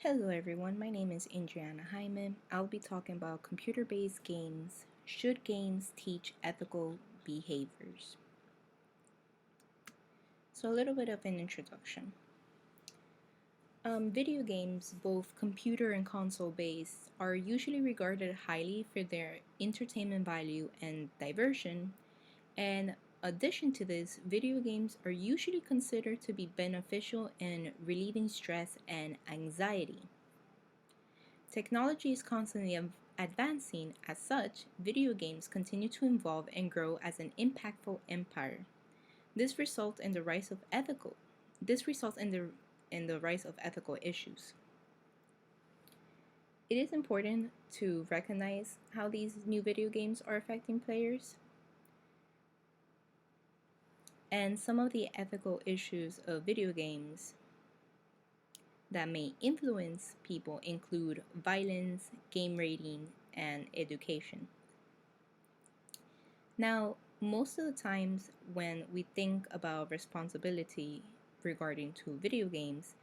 Hello everyone, my name is Adriana Jaime. I'll be talking about computer-based games. Should games teach ethical behaviors? So a little bit of an introduction. Video games, both computer and console-based, are usually regarded highly for their entertainment value and diversion. And addition to this, video games are usually considered to be beneficial in relieving stress and anxiety. Technology is constantly advancing. As such, video games continue to evolve and grow as an impactful empire. This results in the rise of ethical. This results in the rise of ethical issues. It is important to recognize how these new video games are affecting players. And some of the ethical issues of video games that may influence people include violence, game rating, and education. Now, most of the times when we think about responsibility regarding to video games,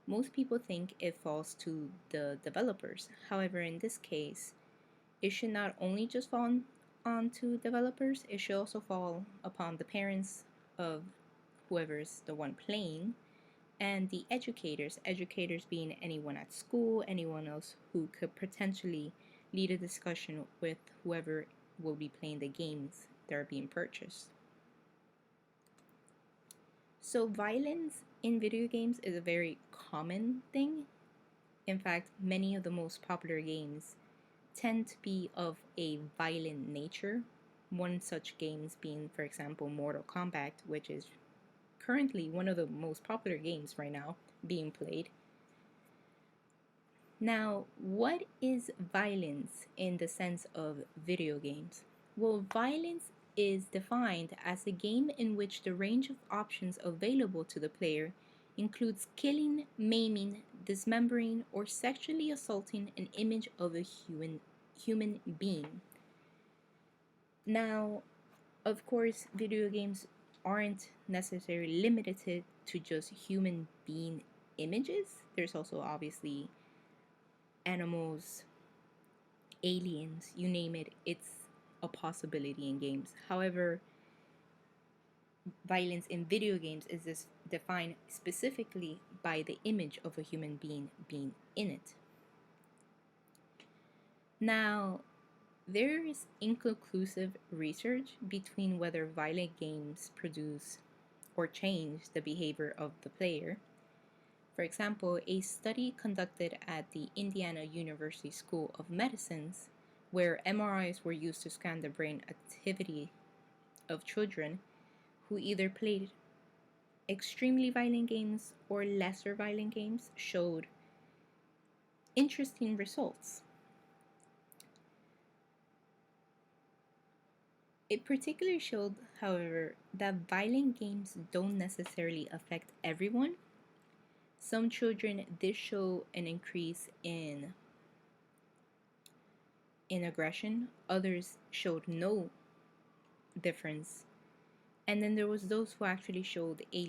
most people think it falls to the developers. However, in this case, it should not only just fall onto developers, it should also fall upon the parents of whoever's the one playing, and the educators being anyone at school, anyone else who could potentially lead a discussion with whoever will be playing the games that are being purchased. So violence in video games is a very common thing. In fact, many of the most popular games tend to be of a violent nature. One such games being, for example, Mortal Kombat, which is currently one of the most popular games right now being played. Now, what is violence in the sense of video games? Well, violence is defined as a game in which the range of options available to the player includes killing, maiming, dismembering, or sexually assaulting an image of a human being. Now, of course, video games aren't necessarily limited to just human being images. There's also obviously animals, aliens, you name it, it's a possibility in games. However, violence in video games is defined specifically by the image of a human being in it. Now, there is inconclusive research between whether violent games produce or change the behavior of the player. For example, a study conducted at the Indiana University School of Medicine's, where MRIs were used to scan the brain activity of children who either played extremely violent games or lesser violent games, showed interesting results. It particularly showed, however, that violent games don't necessarily affect everyone. Some children did show an increase in aggression, others showed no difference, and then there was those who actually showed a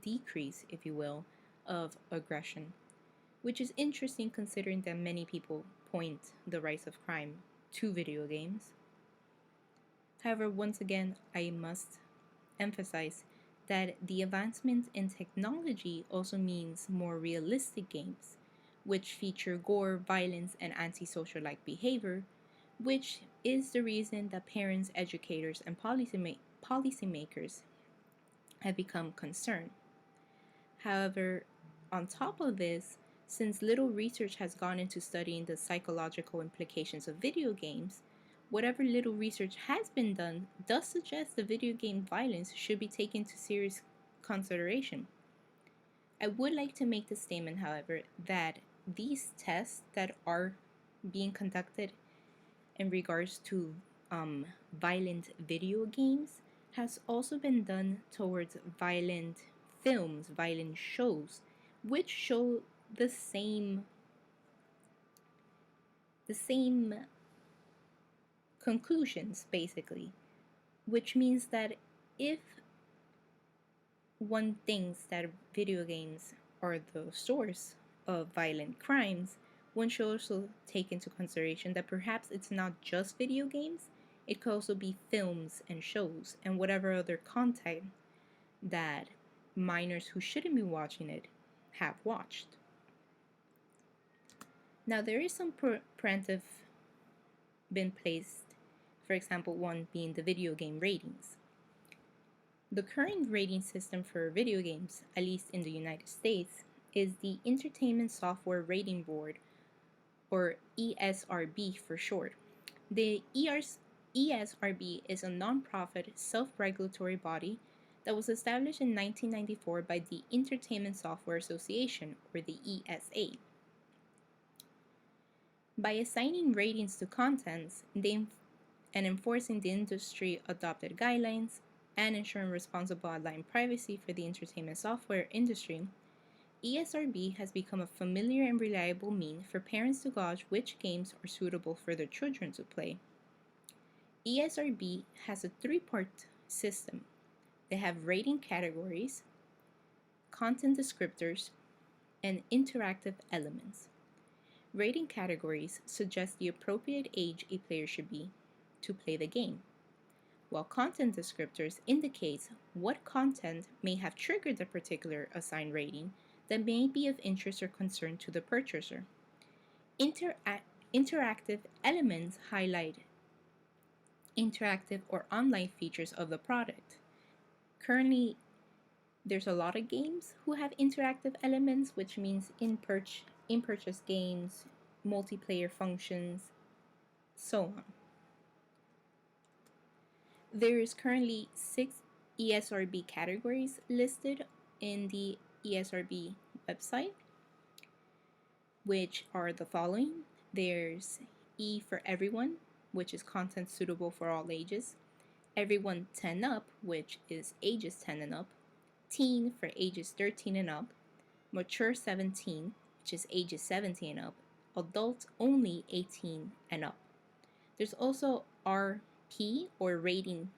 decrease, if you will, of aggression, which is interesting considering that many people point the rise of crime to video games. However, once again, I must emphasize that the advancement in technology also means more realistic games, which feature gore, violence, and antisocial-like behavior, which is the reason that parents, educators, and policymakers have become concerned. However, on top of this, since little research has gone into studying the psychological implications of video games, whatever little research has been done does suggest that video game violence should be taken into serious consideration. I would like to make the statement, however, that these tests that are being conducted in regards to violent video games has also been done towards violent films, violent shows, which show the same conclusions, basically, which means that if one thinks that video games are the source of violent crimes, one should also take into consideration that perhaps it's not just video games, it could also be films and shows and whatever other content that minors who shouldn't be watching it have watched. Now, there is some preventive been placed, for example, one being the video game ratings. The current rating system for video games, at least in the United States, is the Entertainment Software Rating Board, or ESRB for short. The ESRB is a nonprofit self-regulatory body that was established in 1994 by the Entertainment Software Association, or the ESA. By assigning ratings to contents and enforcing the industry adopted guidelines and ensuring responsible online privacy for the entertainment software industry, ESRB has become a familiar and reliable means for parents to gauge which games are suitable for their children to play. ESRB has a three-part system. They have rating categories, content descriptors, and interactive elements. Rating categories suggest the appropriate age a player should be to play the game, while content descriptors indicates what content may have triggered a particular assigned rating that may be of interest or concern to the purchaser. Interactive elements highlight interactive or online features of the product. Currently, there's a lot of games who have interactive elements, which means in-purchase games, multiplayer functions, so on. There is currently 6 ESRB categories listed in the ESRB website, which are the following. There's E for everyone, which is content suitable for all ages. Everyone 10 up, which is ages 10 and up. Teen for ages 13 and up. Mature 17, which is ages 17 and up. Adults only 18 and up. There's also RP, or rating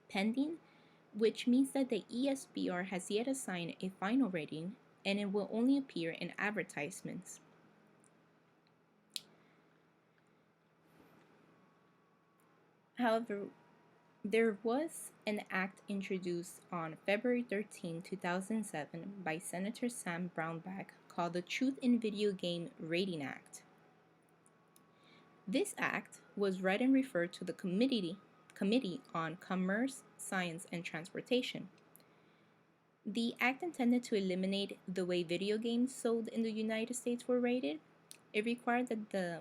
pending, which means that the ESBR has yet assigned a final rating and it will only appear in advertisements. However, there was an act introduced on February 13, 2007 by Senator Sam Brownback called the Truth in Video Game Rating Act. This act was read and referred to the Committee on Commerce, Science, and Transportation. The act intended to eliminate the way video games sold in the United States were rated. It required that the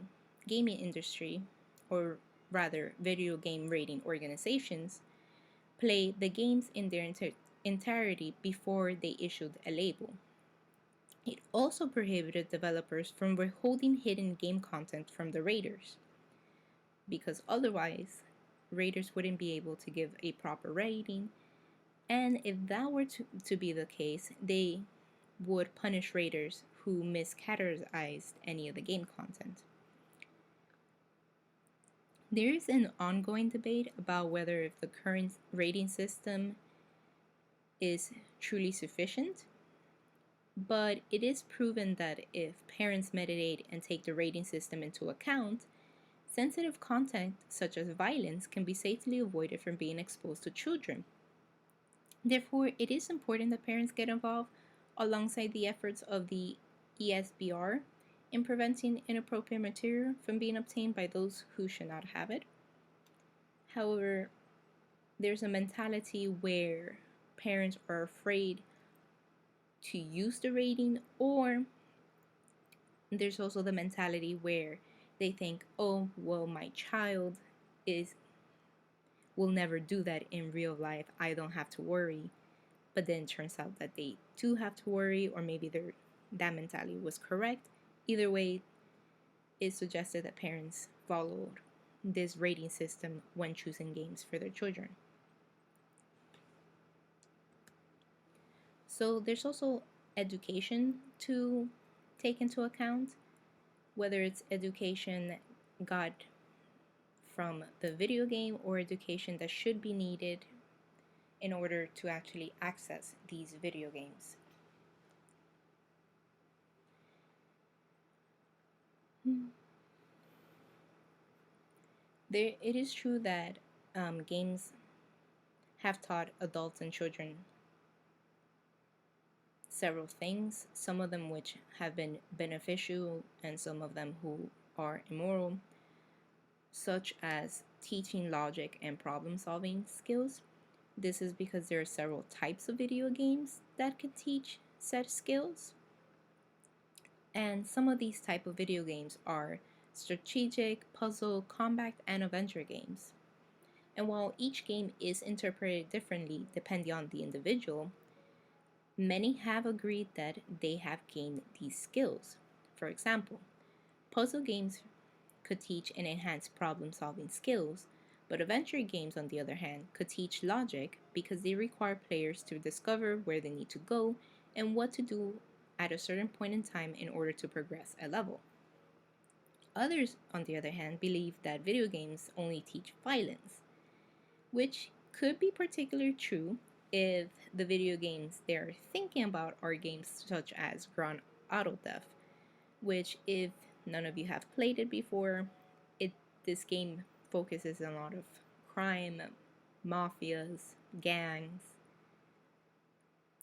gaming industry, or rather video game rating organizations, play the games in their entirety before they issued a label. It also prohibited developers from withholding hidden game content from the raters, because otherwise raters wouldn't be able to give a proper rating, and if that were to be the case, they would punish raters who miscategorized any of the game content. There is an ongoing debate about whether if the current rating system is truly sufficient, but it is proven that if parents meditate and take the rating system into account, sensitive content such as violence can be safely avoided from being exposed to children. Therefore, it is important that parents get involved alongside the efforts of the ESBR in preventing inappropriate material from being obtained by those who should not have it. However, there's a mentality where parents are afraid to use the rating, or there's also the mentality where they think, oh, well, my child will never do that in real life. I don't have to worry. But then it turns out that they do have to worry, or maybe that mentality was correct. Either way, it suggested that parents followed this rating system when choosing games for their children. So there's also education to take into account, whether it's education got from the video game or education that should be needed in order to actually access these video games. It is true that games have taught adults and children several things, some of them which have been beneficial and some of them who are immoral, such as teaching logic and problem solving skills. This is because there are several types of video games that can teach said skills. And some of these type of video games are strategic, puzzle, combat, and adventure games. And while each game is interpreted differently depending on the individual, many have agreed that they have gained these skills. For example, puzzle games could teach and enhance problem solving skills, but adventure games, on the other hand, could teach logic because they require players to discover where they need to go and what to do at a certain point in time in order to progress a level. Others, on the other hand, believe that video games only teach violence, which could be particularly true if the video games they're thinking about are games such as Grand Auto Theft, which, if none of you have played it before, this game focuses on a lot of crime, mafias, gangs,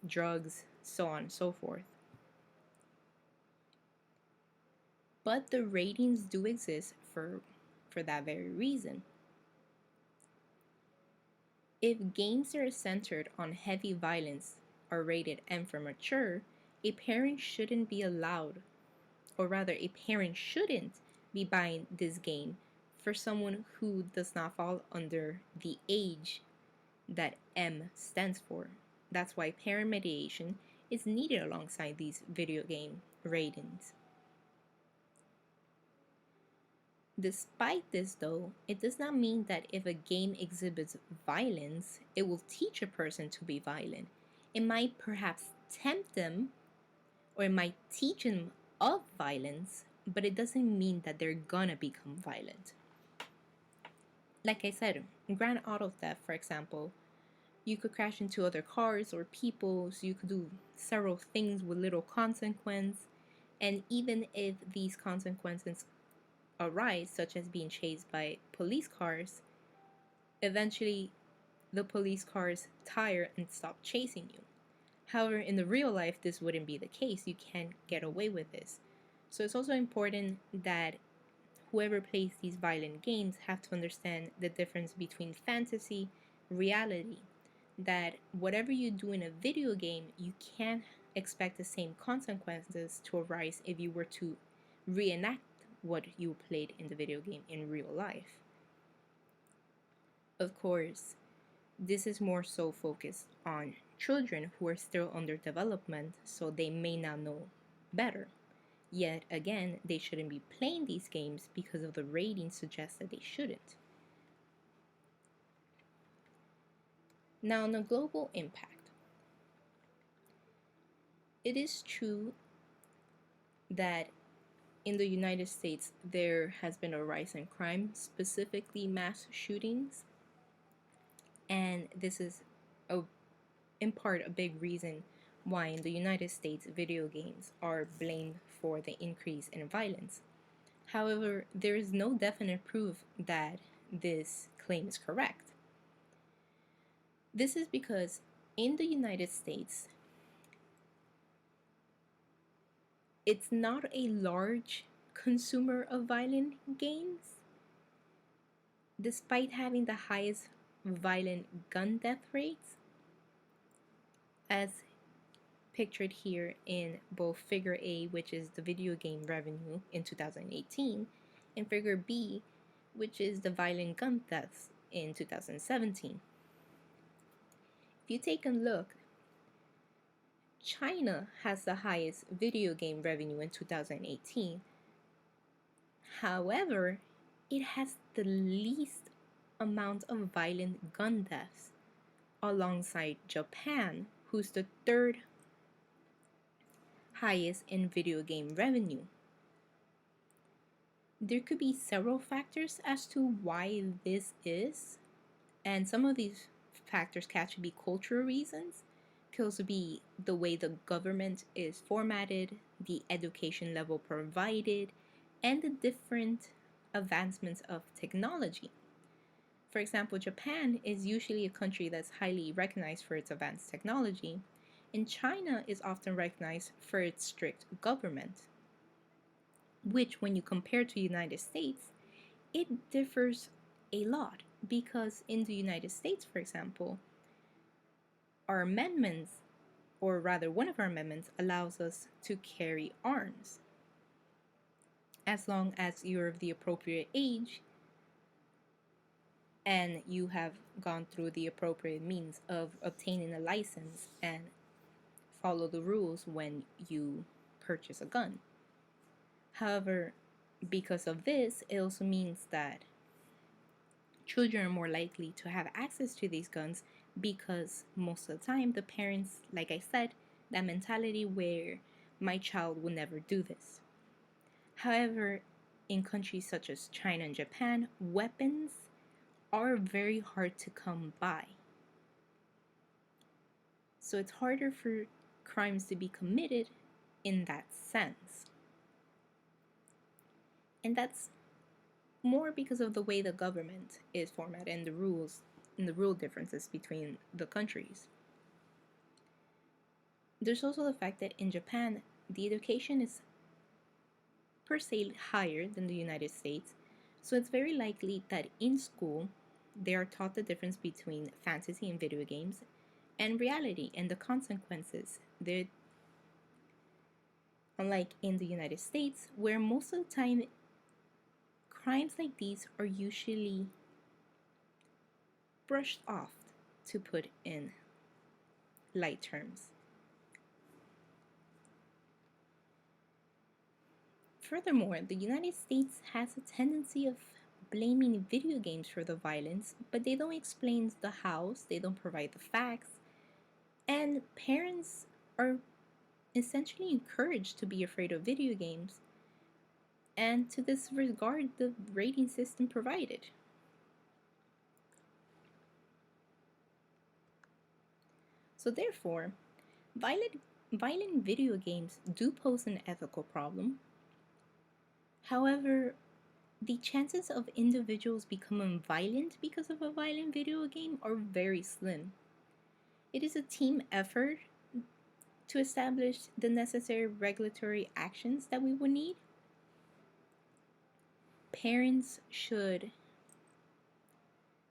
drugs, so on and so forth. But the ratings do exist for that very reason. If games that are centered on heavy violence are rated M for mature, a parent shouldn't be allowed, or rather, a parent shouldn't be buying this game for someone who does not fall under the age that M stands for. That's why parent mediation is needed alongside these video game ratings. Despite this, though, it does not mean that if a game exhibits violence, it will teach a person to be violent. It might perhaps tempt them, or it might teach them of violence, but it doesn't mean that they're gonna become violent. Like I said, Grand Auto Theft, for example, you could crash into other cars or people, so you could do several things with little consequence. And even if these consequences arise, such as being chased by police cars, eventually the police cars tire and stop chasing you. However, in the real life, this wouldn't be the case. You can't get away with this. So it's also important that whoever plays these violent games have to understand the difference between fantasy, reality, that whatever you do in a video game, you can't expect the same consequences to arise if you were to reenact what you played in the video game in real life. Of course, this is more so focused on children who are still under development, so they may not know better. Yet again, they shouldn't be playing these games because of the ratings suggest that they shouldn't. Now, on the global impact, it is true that in the United States there has been a rise in crime, specifically mass shootings, and this is in part a big reason why in the United States video games are blamed for the increase in violence. However, there is no definite proof that this claim is correct. This is because in the United States, it's not a large consumer of violent games, despite having the highest violent gun death rates, as pictured here in both Figure A, which is the video game revenue in 2018, and Figure B, which is the violent gun deaths in 2017. If you take a look, China has the highest video game revenue in 2018. However, it has the least amount of violent gun deaths, alongside Japan, who's the third highest in video game revenue. There could be several factors as to why this is, and some of these factors can actually be cultural reasons. Could also be the way the government is formatted, the education level provided, and the different advancements of technology. For example, Japan is usually a country that's highly recognized for its advanced technology, and China is often recognized for its strict government, which, when you compare to the United States, it differs a lot because in the United States, for example, our amendments, or rather one of our amendments, allows us to carry arms as long as you're of the appropriate age and you have gone through the appropriate means of obtaining a license and follow the rules when you purchase a gun. However, because of this, it also means that children are more likely to have access to these guns because most of the time the parents, like I said, that mentality where my child will never do this. However, in countries such as China and Japan, weapons are very hard to come by. So it's harder for crimes to be committed in that sense. And that's more because of the way the government is formatted and the rules and the rule differences between the countries. There's also the fact that in Japan, the education is per se higher than the United States, so it's very likely that in school they are taught the difference between fantasy and video games and reality and the consequences. Unlike in the United States, where most of the time crimes like these are usually brushed off, to put in light terms. Furthermore, the United States has a tendency of blaming video games for the violence, but they don't explain the hows, they don't provide the facts, and parents are essentially encouraged to be afraid of video games and to disregard the rating system provided. So therefore, violent video games do pose an ethical problem. However, the chances of individuals becoming violent because of a violent video game are very slim. It is a team effort to establish the necessary regulatory actions that we would need. Parents should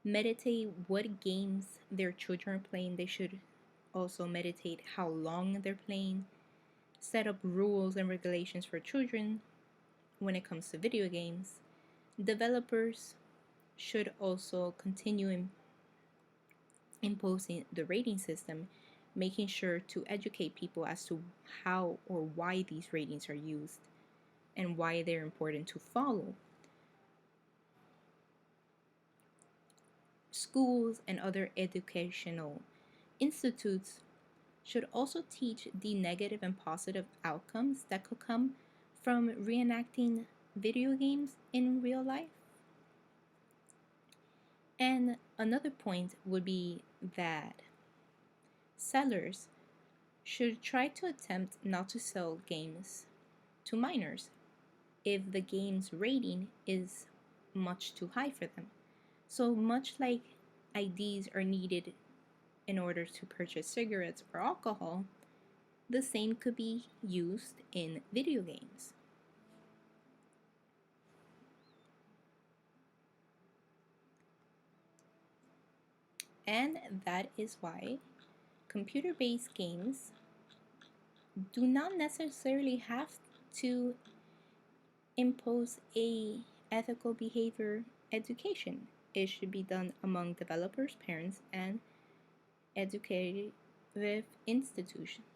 meditate what games their children are playing. They should also meditate how long they're playing, set up rules and regulations for children when it comes to video games. Developers should also continue imposing the rating system, making sure to educate people as to how or why these ratings are used and why they're important to follow. Schools and other educational institutes should also teach the negative and positive outcomes that could come from reenacting video games in real life. And another point would be that sellers should try to attempt not to sell games to minors if the game's rating is much too high for them. So much like IDs are needed in order to purchase cigarettes or alcohol, the same could be used in video games. And that is why computer-based games do not necessarily have to impose a ethical behavior education. It should be done among developers, parents, and educative institutions.